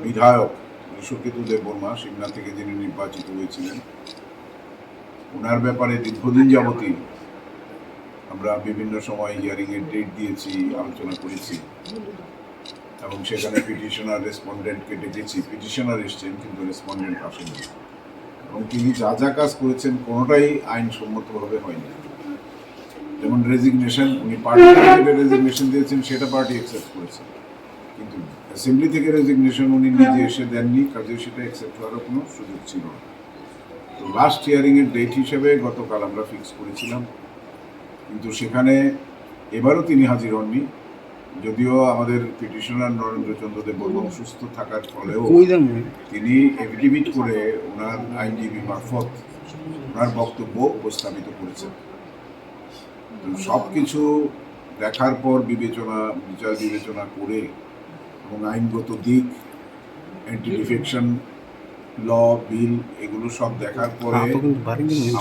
বিধায়ক বিশ্বকেতু দেববর্মা সিমলা থেকে যিনি নির্বাচিত হয়েছিলেন, ওনার ব্যাপারে দীর্ঘদিন যাবতই আমরা বিভিন্ন সময় হিয়ারিংয়ের ডেট দিয়েছি, আলোচনা করেছি এবং সেখানে পিটিশনার রেসপন্ডেন্টকে ডেকেছি। পিটিশনার এসছেন কিন্তু রেসপন্ডেন্ট আসেনি, এবং তিনি যা যা কাজ করেছেন কোনোটাই আইনসম্মতভাবে হয়নি। যেমন রেজিগনেশন, উনি পার্টি থেকে রেজিগনেশন দিয়েছেন, সেটা পার্টি অ্যাকসেপ্ট করেছে, কিন্তু অ্যাসেম্বলি থেকে রেজিগনেশন উনি নিজে এসে দেননি, কাজে সেটা অ্যাকসেপ্ট হওয়ারও কোনো সুযোগ ছিল না। তো লাস্ট হিয়ারিংয়ের ডেট হিসেবে গতকাল আমরা ফিক্স করেছিলাম, কিন্তু সেখানে এবারও তিনি হাজির হননি। যদিও আমাদের পিটিশনার নরেন্দ্রচন্দ্র দেববর্মা সুস্থ থাকার ফলেও তিনি এফিডেভিট করে ওনার আইনজীবী মারফত ওনার বক্তব্য উপস্থাপিত করেছেন। সব কিছু দেখার পর বিচার বিবেচনা করে এবং আইনগত দিক, অ্যান্টি ডিফেকশন ল, বিল, এগুলো সব দেখার পরে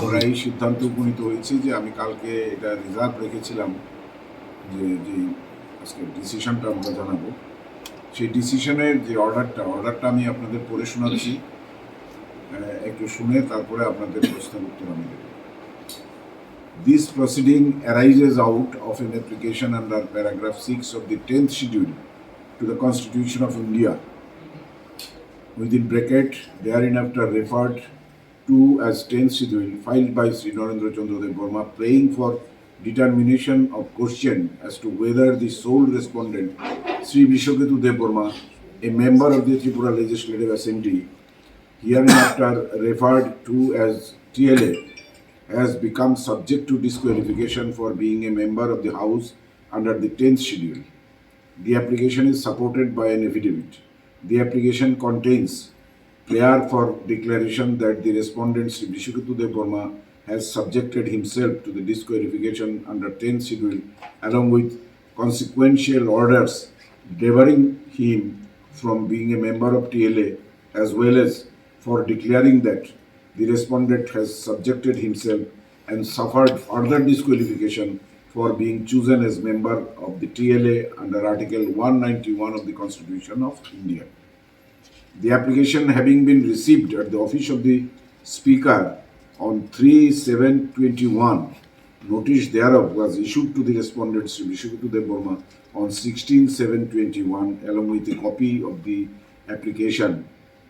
আমরা এই সিদ্ধান্ত উপনীত হয়েছি যে আমি কালকে এটা রিজার্ভ রেখেছিলাম যে আজকে ডিসিশনটা আমরা জানাবো। সেই ডিসিশনের যে অর্ডারটা আমি আপনাদের পড়ে শোনাচ্ছি, একটু শুনে তারপরে আপনাদের প্রশ্নের উত্তর আমি দেব। This proceeding arises out of an application under paragraph 6 of the 10th schedule to the Constitution of India, within bracket thereinafter referred to as 10th schedule, filed by Sri Narendra Chandra Dev praying for determination of question as to whether the sole respondent, Sri Vishwaketu Dev, a member of the Tripura Legislative Assembly, hereinafter referred to as TLA, has become subject to disqualification for being a member of the House under the 10th schedule. The application is supported by an affidavit. The application contains prayer for declaration that the respondent Sri Vishwaketu Dev has subjected himself to the disqualification under 10th schedule, along with consequential orders debarring him from being a member of TLA, as well as for declaring that the respondent has subjected himself and suffered further disqualification for being chosen as member of the TLA under Article 191 of the Constitution of India. The application having been received at the office of the Speaker on 3/7/21, notice thereof was issued to the respondent Sri Vishwaketu Dev on 16/7/21, along with a copy of the application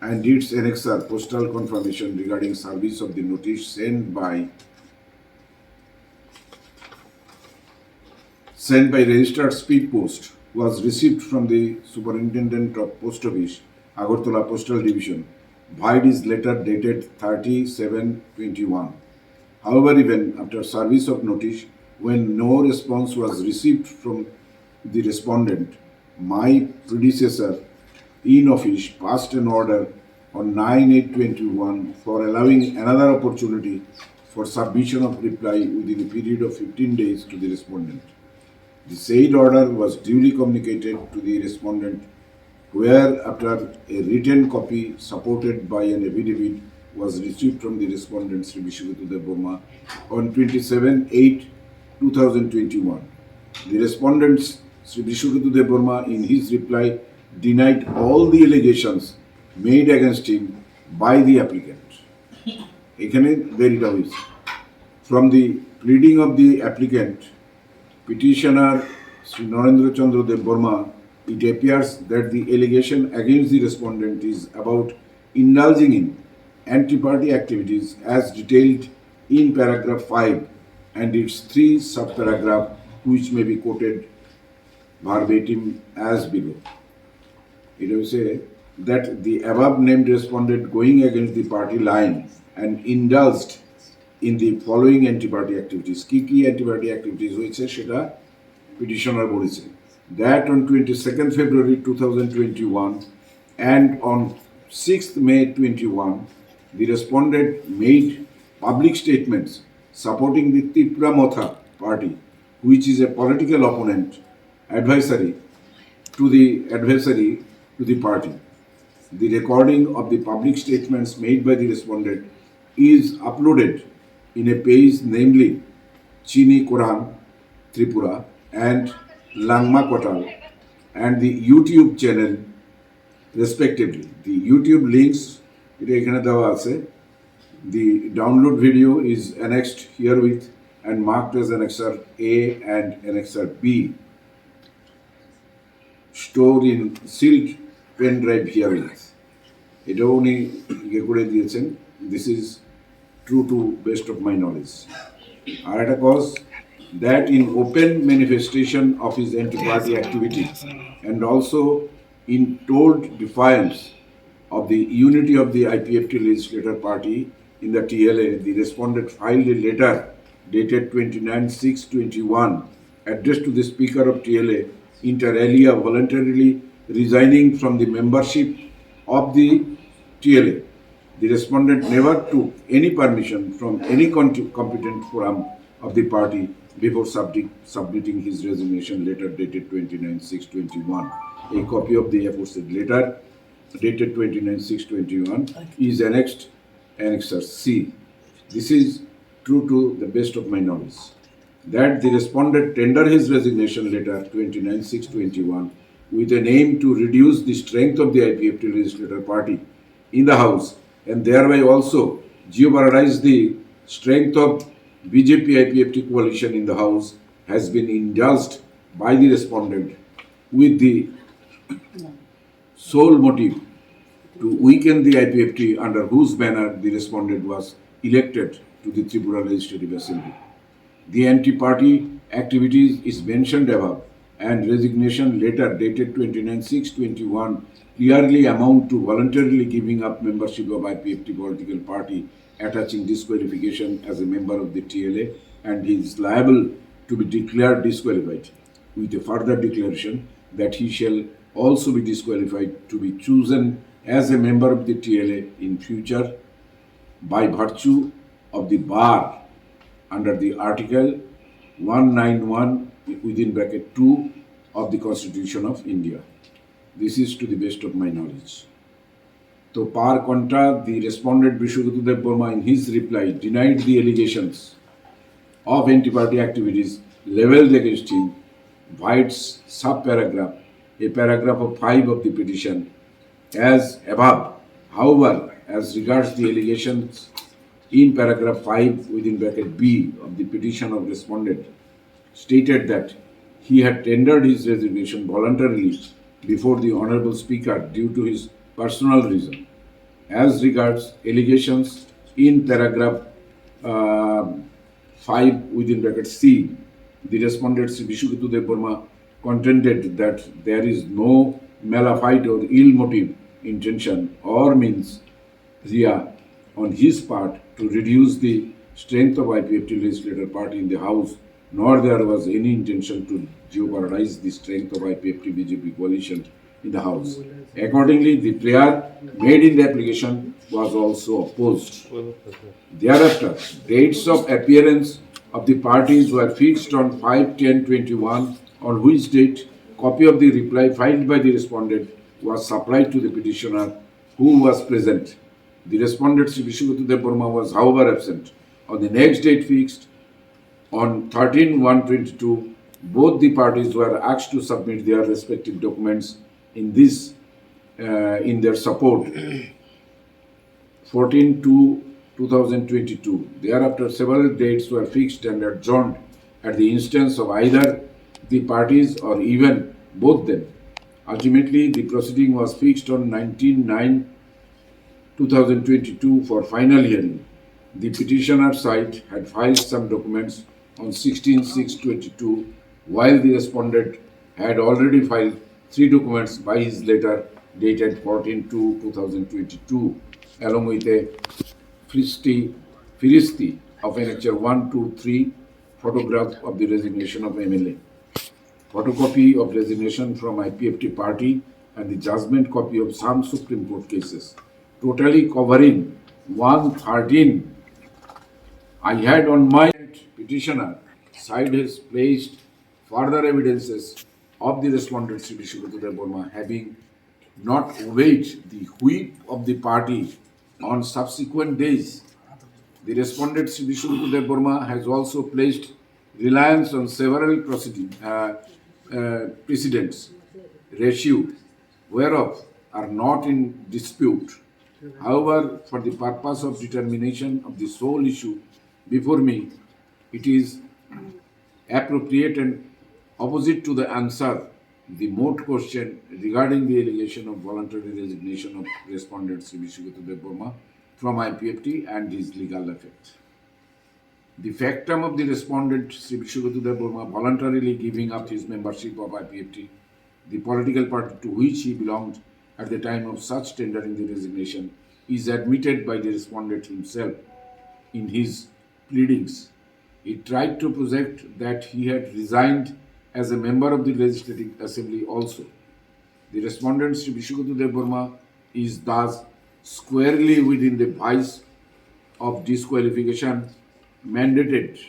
and its annexer postal confirmation regarding service of the notice sent by registered speed post was received from the Superintendent of Post Office, Agartala Postal Division, via his letter dated 30/7/21. However, even after service of notice, when no response was received from the respondent, my predecessor in office passed an order on 9/8/21 for allowing another opportunity for submission of reply within a period of 15 days to the respondent. The said order was duly communicated to the respondent, where after a written copy supported by an affidavit was received from the respondent Sri Vishwaketu Dev on 27/8/2021. The respondent Sri Vishwaketu Dev in his reply denied all the allegations made against him by the applicant. From the pleading of the applicant, petitioner Sri Narendra Chandra Dev, it appears that the allegation against the respondent is about indulging in anti-party activities as detailed in paragraph 5 and its 3 subparagraphs, which may be quoted verbatim as below. It will say that the above named respondent going against the party line and indulged in the following anti-party activities. Ki anti-party activities hoyeche seta petitioner boleche that on 22nd February 2021 and on 6th May 21, the respondent made public statements supporting the Tripura Motha party, which is a political opponent adversary to the party. The recording of the public statements made by the respondent is uploaded in a page, namely Chini Koran Tripura and Langma Kotal and the YouTube channel respectively. The YouTube links এটা এখানে দেওয়া আছে. The download video is annexed herewith and marked as annexer A and annexer B, stored in sealed pen drive herewith. এটাও উনি ইয়ে করে দিয়েছেন. This is true to best of my knowledge. আর একটা cause that in open manifestation of his anti-party activity and also in told defiance of the unity of the IPFT legislator party in the TLA, the respondent filed a letter dated 29/6/21 addressed to the Speaker of TLA inter alia voluntarily resigning from the membership of the TLA. The respondent never took any permission from any competent forum of the party before submitting his resignation letter dated 29/6/21. A copy of the aforesaid letter dated 29/6/21 is annexed Annexer C. This is true to the best of my knowledge. That the respondent tendered his resignation letter 29/6/21 with an aim to reduce the strength of the IPFT legislator party in the House and thereby also jeopardize the strength of BJP IPFT coalition in the House has been indulged by the respondent with the sole motive to weaken the IPFT under whose banner the respondent was elected to the Tripura Legislative Assembly. The anti-party activities is mentioned above and resignation letter dated 29/6/21 clearly amount to voluntarily giving up membership of IPFT political party, attaching disqualification as a member of the TLA, and he is liable to be declared disqualified with a further declaration that he shall also be disqualified to be chosen as a member of the TLA in future by virtue of the bar under the Article 191 within bracket 2 of the Constitution of India. This is to the best of my knowledge. So, par contra, the respondent Vishwadev Burma in his reply denied the allegations of anti-party activities leveled against him, violates sub-paragraph, a paragraph of 5 of the petition as above. However, as regards the allegations in paragraph 5 within bracket B of the petition of respondent, stated that he had tendered his resignation voluntarily before the Honorable Speaker due to his personal reason. As regards allegations in paragraph 5 within bracket C, the respondent Sri Vishwadev Burma contended that there is no mala fide or ill motive, intention or means ria on his part to reduce the strength of IPFT legislator party in the House, nor there was any intention to jeopardize the strength of IPFT BJP coalition in the House. Accordingly, the prayer made in the application was also opposed. Thereafter, dates of appearance of the parties were fixed on 5/10/21, on which date copy of the reply filed by the respondent was supplied to the petitioner who was present. The respondent Sri Vishwadev Burma was however absent. On the next date fixed, on 13/1/22, both the parties were asked to submit their respective documents in their support. 14/2/2022. Thereafter, several dates were fixed and adjourned at the instance of either the parties or even both them. Ultimately, the proceeding was fixed on 19/9/2022 for final hearing. The petitioner side had filed some documents on 16/6/22, while the respondent had already filed 3 documents by his letter dated 14/2/2022, along with a Firisti of Annexure 1, 2, 3, photograph of the resignation of MLA, photocopy of resignation from IPFT party, and the judgment copy of some Supreme Court cases, totally covering 113. I had on my petitioner side has placed further evidences of the respondent Sri Vishwadev Burma having not obeyed the whip of the party on subsequent days. The respondent Sri Vishwadev Burma has also placed reliance on several precedents ratio whereof are not in dispute. However, for the purpose of determination of the sole issue before me, it is appropriate and opposite to the answer the moot question regarding the allegation of voluntary resignation of respondent Sri Vishwakarma Dev Burma from IPFT and his legal effect. The factum of the respondent Sri Vishwakarma Dev Burma voluntarily giving up his membership of IPFT, the political party to which he belonged at the time of such tendering the resignation, is admitted by the respondent himself in his pleadings. He tried to project that he had resigned as a member of the Legislative Assembly also. The respondent Sri Vishwakarma Dev Burma is thus squarely within the vice of disqualification mandated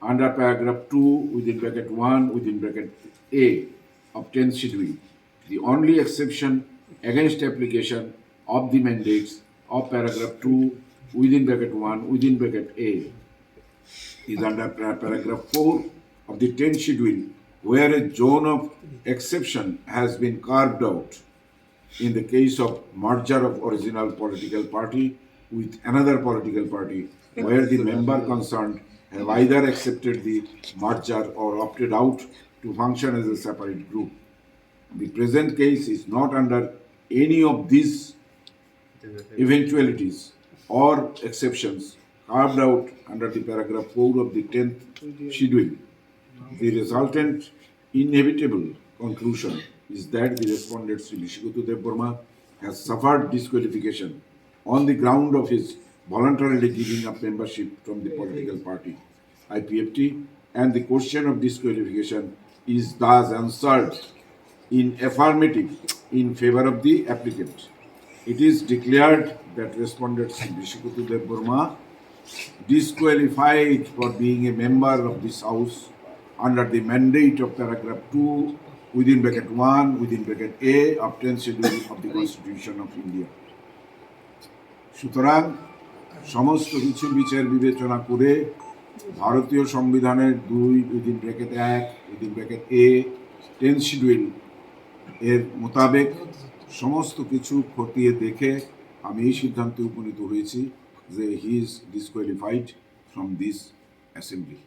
under paragraph 2 within bracket 1 within bracket A of 10th schedule. The only exception against application of the mandates of paragraph 2 within bracket 1 within bracket A is under paragraph 4 of the 10th schedule, where a zone of exception has been carved out in the case of merger of original political party with another political party, where the member concerned have either accepted the merger or opted out to function as a separate group. The present case is not under any of these eventualities or exceptions carved out under the paragraph 4 of the 10th schedule. The resultant inevitable conclusion is that the respondent Sri Vishwakarma Dev Burma has suffered disqualification on the ground of his voluntarily giving up membership from the political party IPFT, and the question of disqualification is thus answered in affirmative in favor of the applicant. It is declared that respondent Sri Vishwakarma Dev Burma disqualified for being a member of this house under the mandate of paragraph 2 within bracket 1 within bracket A of 10th schedule of the Constitution of India. সুতরাং সমস্ত কিছু বিচার বিবেচনা করে ভারতীয় সংবিধানের 2 within bracket 1 within bracket A 10th schedule এর মোতাবেক সমস্ত কিছু খতিয়ে দেখে আমি এই সিদ্ধান্তে উপনীত হয়েছি যে he is disqualified from this assembly.